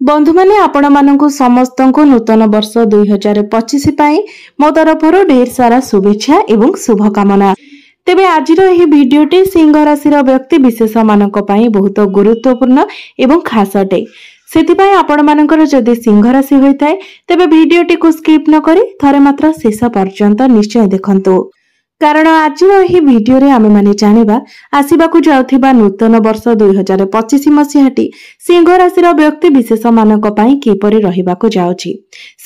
बंधु माने आपण मानकु समस्तंकु नूतन वर्ष 2025 पाई मो तरफरु ढेर सारा शुभेच्छा एवं शुभकामना। तेबे आजिर एही भिडियोटी सिंह राशि व्यक्ति विशेष मानक पाई बहुत गुरुत्वपूर्ण एवं खास अटे। सेतिपाई आपण मानकर जदि सिंह राशि होइताय तेबे भिडियोटी को स्किप न करी थरे मात्र शेष पर्यंत निश्चय देखंतु, कारण आज भिडियो रे आमे माने जानिबा आसीबाकु जाउथिबा नूतन वर्ष 2025 मसिहाटी सिंह राशिर व्यक्ति विशेष मानक पई किपरि रहिबाकु जाउछि।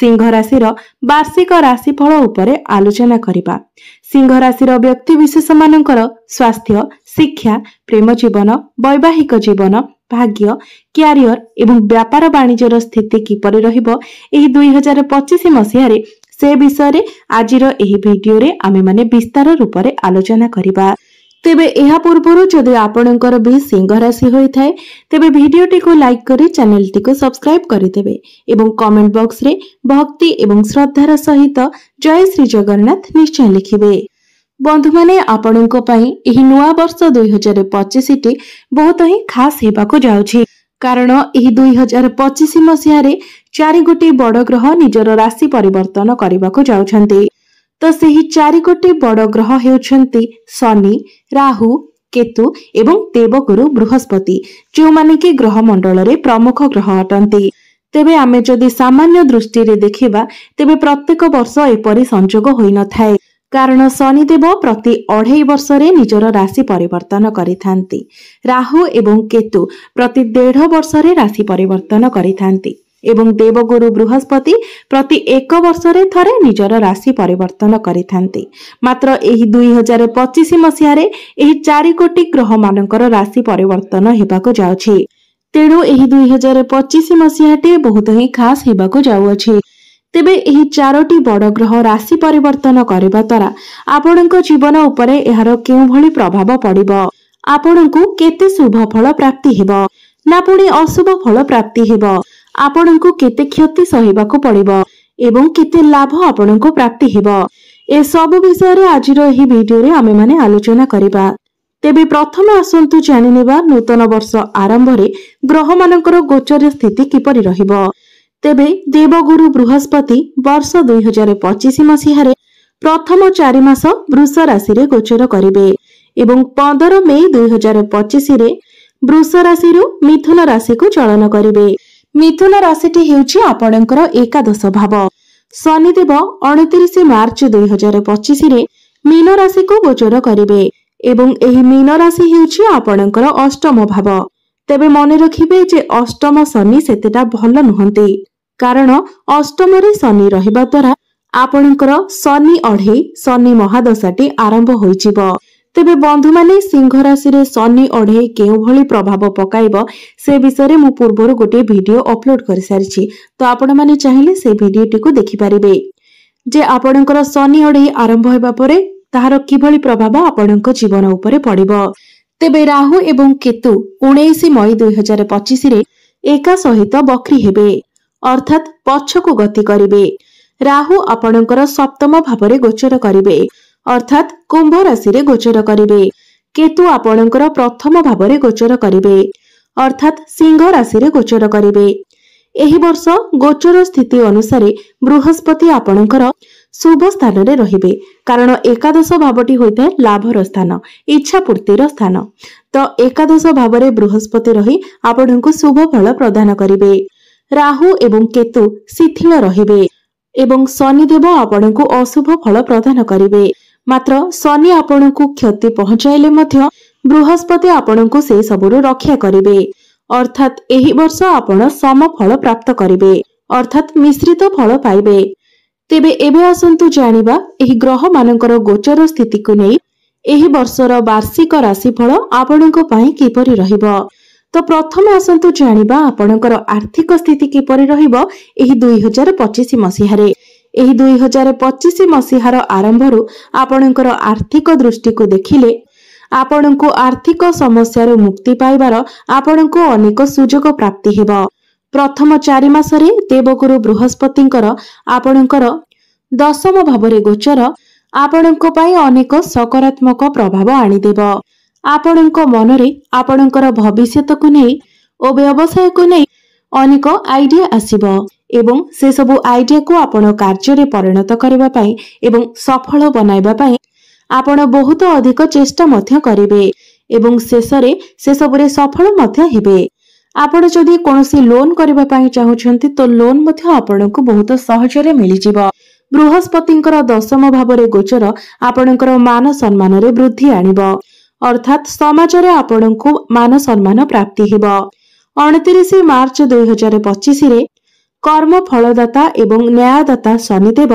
सिंह राशिर वार्षिक राशिफल उपरे आलोचना करिबा। सिंह राशिर व्यक्ति विशेष मानकर स्वास्थ्य, शिक्षा, प्रेम जीवन, वैवाहिक जीवन, भाग्य, क्यारियर एवं व्यापार वाणिज्यर स्थिति किपरि रहिबो एही 2025 मसिहारे से विषय रे आजिर एही भिडियो रे आमे माने विस्तार रूप रे आलोचना करिबा। तेबे एहा पूर्वरु जदि आपणकर भी सिंह राशि होइथाय तेबे भिडियोटी को लाइक करी चैनल टी को सब्सक्राइब करि देबे एवं कमेंट बॉक्स रे भक्ति एवं श्रद्धार सहित जय श्री जगन्नाथ निश्चय लिखिबे। बंधु माने आपणको पई एही नुआ वर्ष 2025 टी बहुत ही खास हेबाको जाउछि, कारण एही 2025 मसिहारे 4 गोटी बड़ ग्रह निजर राशि परिवर्तन करबाको जाउछन्ति। तो सेही 4 गोटी बड़ ग्रह हेउछन्ति शनि, राहु, केतु एवं देवगुरु बृहस्पति, जो माने कि ग्रह मंडल रे प्रमुख ग्रह अटन्ति। तेबे आमे जदि सामान्य दृष्टि रे देखिबा तेबे प्रत्येक वर्ष एपरि संयोग होई न थाए, कारण शनिदेव प्रति 2.5 वर्ष रे निजर राशि परिवर्तन करिथांती। राहु एवं केतु प्रति 1.5 वर्ष रे राशि परिवर्तन करिथांती एवं देवगुरु बृहस्पति प्रति 1 वर्ष रे थरे निजर राशि परिवर्तन करिथांती। मात्र एही 2025 मसिहारे एही 4 कोटी ग्रह मानकर राशि परिवर्तन हेबाको जाउछि। तेणु एही 2025 मसिहाटे बहुत ही खास हेबाको जाउअछि। तेबे एही 4टी बड़ ग्रह राशि परिवर्तन करबा द्वारा आपणको जीवन उपरे एहार केउ भली प्रभाव पड़िबो, आपणको केते शुभ फल प्राप्ति हेबो ना पुणी अशुभ फल प्राप्ति हेबो, आपणको केते क्षति सहिबाको पड़िबो एवं केते लाभ आपणको प्राप्ति हेबो, ए सब विषय रे आजिर एही भिडियो रे आमे माने आलोचना करिबा। तेबे प्रथमे आसंतु जानि नेबा नूतन वर्ष आरंभ रे ग्रह मानकर गोचर स्थिति किपरि रहिबो। तेबे देवगुरु बृहस्पति वर्ष 2025 मसिहारे प्रथम 4 मास वृष राशि रे गोचर करिवे एवं 15 मई 2025 रे वृष राशि रु मिथुन राशि को चलन करिवे। मिथुन राशिटी हेउछि आपणकर एकादश भाव। शनिदेव 29 मार्च 2025 रे मीन राशि को गोचर करिवे एवं एही मीन राशि हेउछि आपणकर अष्टम भाव। तेबे मने रखिबे जे अष्टम शनि सेतेटा भल नुहंती, कारण अष्टम रे शनि रहिबा द्वारा आपणकर शनि अढे शनि महादशाटी आरंभ होइजिबो। तेबे बंधु माने सिंह राशि रे शनि अढे केउ भली प्रभाव पकाइबो से विषय रे मु पूर्वरु गोटे वीडियो अपलोड करि सारिछि, तो आपण माने चाहिले से वीडियोटी को देखि परिबे जे आपणकर शनि अढे आरंभ हेबा परे ताहार किभली प्रभाव आपणक जीवन उपरे पड़िबो। तेबे राहु एवं केतु 19 मई 2025 रे एका सहित बक्री हेबे, अर्थात पछकु गति करिवे। राहु आपणकर सप्तम भावरे गोचर करिवे, अर्थात कुंभ राशि रे गोचर करिवे। केतु आपणकर प्रथम भावरे गोचर करिवे, अर्थात सिंह राशि रे गोचर करिवे। एही वर्ष गोचर स्थिति अनुसार बृहस्पति आपणकर शुभ स्थान रे रहिबे, कारण एकादश भावटी होइता लाभर स्थान, इच्छा पूर्तिर स्थान। तो एकादश भावरे बृहस्पति रही आपणको शुभ फल प्रदान करिवे। राहु एवं केतु शिथिल रहिबे एवं शनिदेव आपणको अशुभ फल प्रदान करिवे। मात्र शनि आपणको क्षति पहुंचाइले मध्य बृहस्पति आपणको से सबरु रक्षा करिवे, अर्थात एही वर्ष आपण सम फल प्राप्त करिवे, अर्थात मिश्रित फल पाइबे। तेबे एबे आसंतु जानिबा एही ग्रह मानकर गोचर स्थिति को नै एही वर्षर वार्षिक राशिफल आपणको पई किपरि रहिबो। तो प्रथम आसंतु जानिबा आपणकर आर्थिक स्थिति किपरि रहिबो एही 2025 मसिहारे। एही 2025 मसिहार आरंभरु आपणकर आर्थिक दृष्टि को देखिले आपणको आर्थिक समस्यार मुक्ति पाइबार आपणको अनेक सुजोग प्राप्ति हेबो। प्रथम 4 मासरे देवगुरु बृहस्पतिंकर आपणकर दशम भावरे गोचर आपणको पई अनेक सकारात्मक प्रभाव आनिदेबो। आपणको मनरे आपणकर भविष्यत को नै ओ व्यवसाय को नै अनेक आइडिया आसीबो एवं से सबु आइडिया को आपण कार्य परिणत करबा पई एवं सफल बनाइबा पई आपण बहुत अधिक चेष्टा मध्य करिवे एवं शेषरे से सबुरे सफल मध्य हेबे। आपण जदि कोनोसी लोन करबा पई चाहुछंती तो लोन मध्य आपणको बहुत सहजरे मिली जिवो। बृहस्पतिंकर दशम भावरे गोचर आपणकर मान सम्मान रे वृद्धि आनिबो अर्थात समाज रे आपणको मान सम्मान प्राप्ति हेबो। 29 मार्च 2025 रे कर्म फलदाता एवं न्यायदाता शनिदेव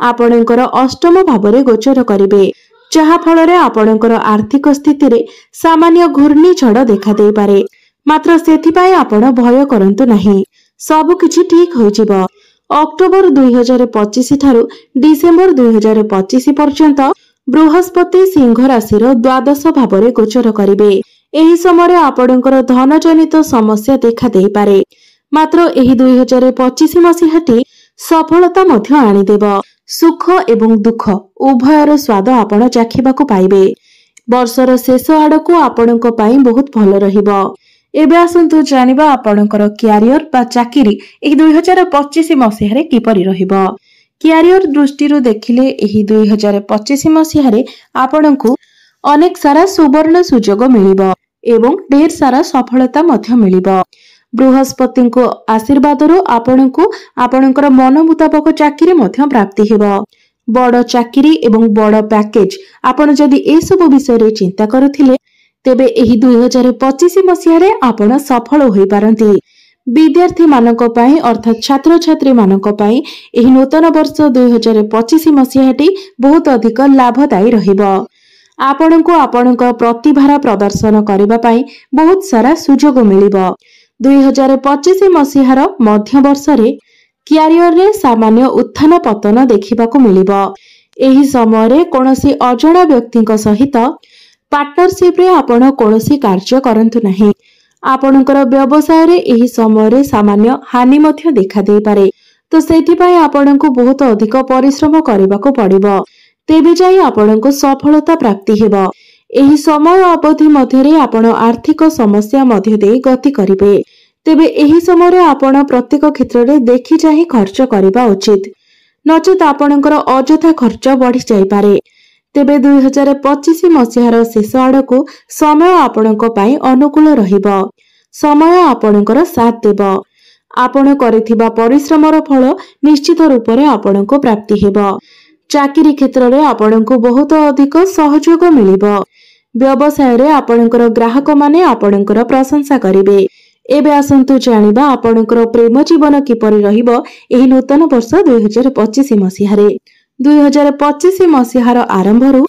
आपणकर अष्टम भावरे गोचर करिवे जहा फल रे आपणकर आर्थिक स्थिति रे सामान्य घूर्णिझड़ देखा दे पारे मात्र सेथिपाई आपण भय करंतु नाही सब किछि ठीक हो जिवो। अक्टोबर 2025 ठारू डिसेंबर 2025 पर्यंत बृहस्पति सिंह राशि द्वादश भावरे गोचर करिवे। एही समय आपणकर धन जनित समस्या देखा दे पारे मात्र एही 2025 मसीहाटी सफलता मध्य आनिदेव। सुख एवं दुख उभयर स्वाद आपण चाखिबाकू पाइबे। वर्षर शेष आड़कू आपणक पई बहुत भल रहिबो। एबे आसंतु जानिबा आपणकर क्यारियर बा चाकिरी एही 2025 मसीहारे किपरि रहिबो। क्यारियर दृष्टिरु देखिले एही 2025 मसीहारे आपणकू अनेक सारा सुवर्ण सुजोग मिलिबो एवं ढेर सारा सफलता मध्य मिलिबो। बृहस्पति को आशीर्वाद आपणकू आपणकर मन मुताबक चाकरी मध्य प्राप्ति हेबो। बड़ चाकरी एवं बड़ पैकेज आपण जदि ए सब विषय रे चिंता करुथिले तेबे एही 2025 मसीहारे आपण सफल होई पारंती। विद्यार्थी मानक पई अर्थात छात्र छात्री मानक पई एही नूतन वर्ष 2025 मसीहाटी बहुत अधिक लाभदायी रहिबो। आपणकू आपणक प्रतिभार प्रदर्शन करिबा पई बहुत सारा सुजोग मिलिबो। 2025 मसीहार मध्य वर्ष रे क्यारियर रे सामान्य उत्थान पतन देखिबाकू मिलिबो। एही समय रे कोनोसी अजଣା व्यक्तिक सहित पार्टनरशिप रे आपण कोनोसी कार्य करंतु नाही। आपणकर व्यवसाय रे एही समय रे सामान्य हानि मध्य देखा दे पारे तो सेथि पई आपणकू बहुत अधिक परिश्रम करिबाकू पड़िबो तेबे जाई आपणकू सफलता प्राप्ति हेबो। एही समय अवधि मध्य रे आपण आर्थिक समस्या मध्य दे गति करिवे तेबे एही समय रे आपण प्रत्येक क्षेत्र रे देखि चाहि खर्च करिबा उचित नचेत आपणकर अजथा खर्च बढ़ी जाई पारे। तेबे 2025 मसीहार शेष आड़कू समय आपणक पई अनुकूल रहिबो। समय आपणकर साथ देबो। आपण करिथिबा परिश्रमर फल निश्चित रूप रे आपणको प्राप्ति हेबो। चाकरी क्षेत्र रे आपणको बहुत अधिक सहयोग मिलिबो। व्यवसाय रे आपणकर ग्राहक माने आपणकर प्रशंसा करिवे। एबे आसंतु जानिबा आपणकर प्रेम जीवन किपरि रहिबो एही नूतन वर्ष 2025 मसीहारे। 2025 मसीहार आरंभरू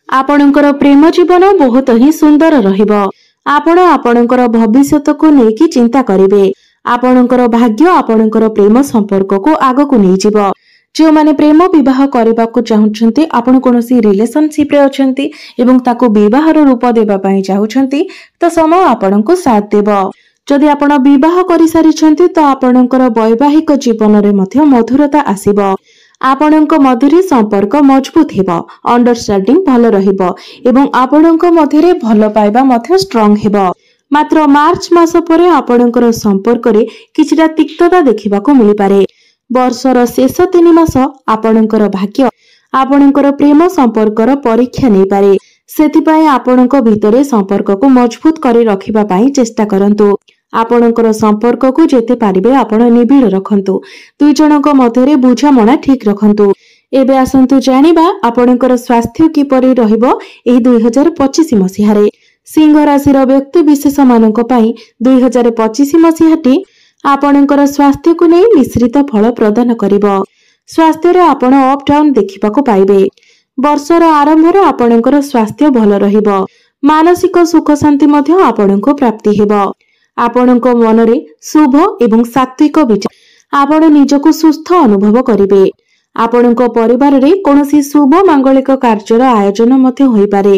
आपणकर प्रेम जीवन बहुत ही सुंदर रहिबो। आपण आपणकर भविष्यत को नेकी चिंता करिवे। आपणकर भाग्य आपणकर प्रेम संपर्क को आगो को नै जिवो। जो माने प्रेम विवाह करबा को चाहुछंती आपण कोनोसी रिलेशनशिप रे अछंती एवं ताको विवाहर रूप देबा पई चाहुछंती तो समय आपणको साथ देबो। जदि आपण विवाह करि सारिछंती तो आपणकर वैवाहिक जीवन रे मध्य मधुरता आसीबो। आपणक मध्यरे संपर्क मजबूत हेबो। अंडरस्टैंडिंग भल रहिबो एवं आपणक मध्यरे भल पाइबा मध्य स्ट्रांग हेबो। मात्र मार्च मास परे आपणकर संपर्क रे किछिटा तिक्तता देखिबाको मिलि पारे। वर्षर शेष 3 मास आपणकर भाग्य आपणकर प्रेम संपर्कर परीक्षा नै पारे। सेथिपाई आपणक भितरे संपर्क को मजबूत करी रखिबा पई चेष्टा करंतु। आपणकर संपर्क को जेते पारिबे आपण निबिड़ रखंतु। दुई जनक मध्यरे बुझामणा ठीक रखंतु। एबे आसंतु जानिबा आपणकर स्वास्थ्य किपरि रहिबो एही 2025 मसीहारे। सिंह राशिर व्यक्ति विशेष मानक पई 2025 मसीहाटी आपणकर स्वास्थ्य को नै मिश्रित फल प्रदान करिवो। स्वास्थ्य रे आपण अप डाउन देखिबाको पाइबे। वर्षर आरंभ रे आपणकर स्वास्थ्य भल रहिबो। मानसिक सुख शांति मध्य आपणको प्राप्ति हेबो। आपणको मन रे शुभ एवं सात्विक विचार आपण निजको सुस्थ अनुभव करिवे। आपणको परिवार रे कोनोसी शुभ मांगलिक कार्यर आयोजन मध्य होई पारे।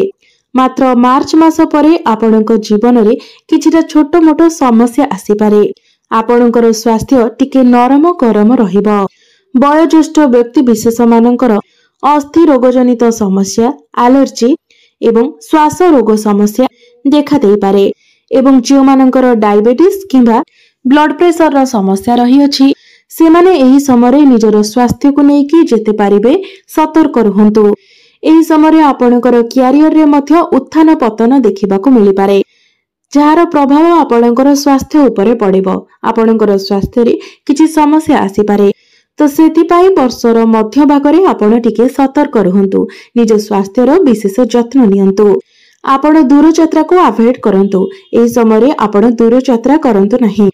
मात्र मार्च मास परे आपणको जीवन रे किछिटा छोट मोटो समस्या आसी पारे। आपणकर स्वास्थ्य टिके नरम गरम रहिबो। वयोज्येष्ठ व्यक्ति विशेष मानकर अस्थि रोग जनित समस्या एलर्जी एवं श्वास रोग समस्या देखा दे पारे एवं जो मानकर डायबिटीज किंबा ब्लड प्रेशर रो समस्या रही अछि सेमाने एही समय निजर स्वास्थ्य को लेकिन जेते पारिबे सतर्क रहंतु। एही समय आपणकर क्यारियर रे मध्य उत्थान पतन देखिबाकू मिली पारे जार प्रभाव आपणकर स्वास्थ्य उपरे पड़िबो। आपणकर स्वास्थ्य रे किछि समस्या आसी पारे तो सेथिपाई वर्षर मध्य भागरे आपण टिके सतर्क रहंतु। निज स्वास्थ्यर विशेष जत्न नियंतु। आपण दूर यात्रा को अवॉइड करंतु। एही समय आपण दूर यात्रा करंतु नहीं।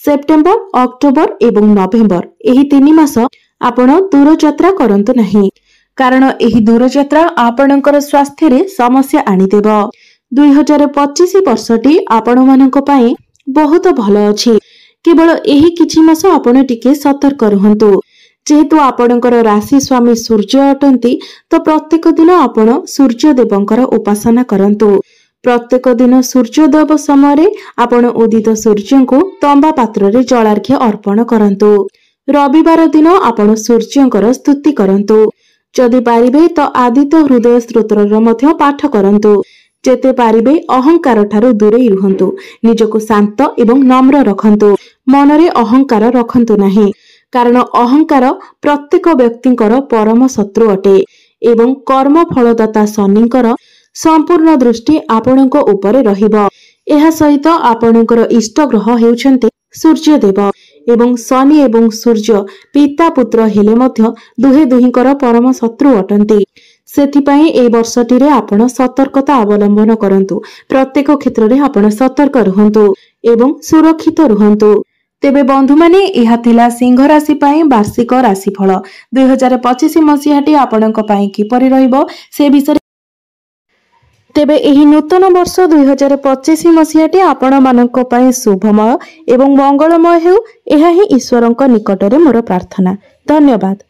सेप्टेम्बर अक्टोबर एवं नवेम्बर एही 3 मास आपण दूर यात्रा करंतु नहीं कारण एही दूर यात्रा आपणकर स्वास्थ्य रे समस्या आनी देबो। 2025 वर्षटी आपण मानक पई बहुत भलो अछि। केवल एही किछि मास आपण टिके सतर्क रहंतु। जेहेतु आपणकर राशि स्वामी सूर्य अटंती तो प्रत्येक दिन आपण सूर्य देवंकर उपासना करंतु। प्रत्येक दिन सूर्योदय समय आपण उदित सूर्य को तंबा पात्र रे जलार्घ्य अर्पण करंतु। रविवार दिन आपण सूर्यंकर स्तुति करंतु। जदि पारिबे तो आदित्य हृदय स्तोत्रर मध्य पाठ करंतु। जेते पारिबे अहंकार ठारू दूरे रुहंतु। निजको शांत एवं नम्र रखंतु। मनरे अहंकार रखंतु नहीं कारण अहंकार प्रत्येक व्यक्तिंकर परम शत्रु अटे एवं कर्म फलदाता शनिंकर संपूर्ण दृष्टि आपणक उपरे रहिबो। एहा सहित आपणकर इष्ट ग्रह हेउछन्ते सूर्यदेव एवं शनि एवं सूर्य पिता पुत्र हेले मध्य दुहे दुहिंकर परम शत्रु अटंती। सेथिपाई ए वर्षटीरे आपण सतर्कता अवलंबन करंतु। प्रत्येक क्षेत्र रे आपण सतर्क रहंतु एवं सुरक्षित रहंतु। तेबे बंधु माने एहा थिला सिंह राशि पाई वार्षिक राशिफल 2025 मसिहाटी आपणक पाई किपरि रहिबो से विषय तेबे एही नूतन वर्ष 2025 मसिहाटी आपण मानक पाई शुभमय एवं मंगलमय हेउ एहा ही ईश्वरंक निकटरे मोर प्रार्थना। धन्यवाद।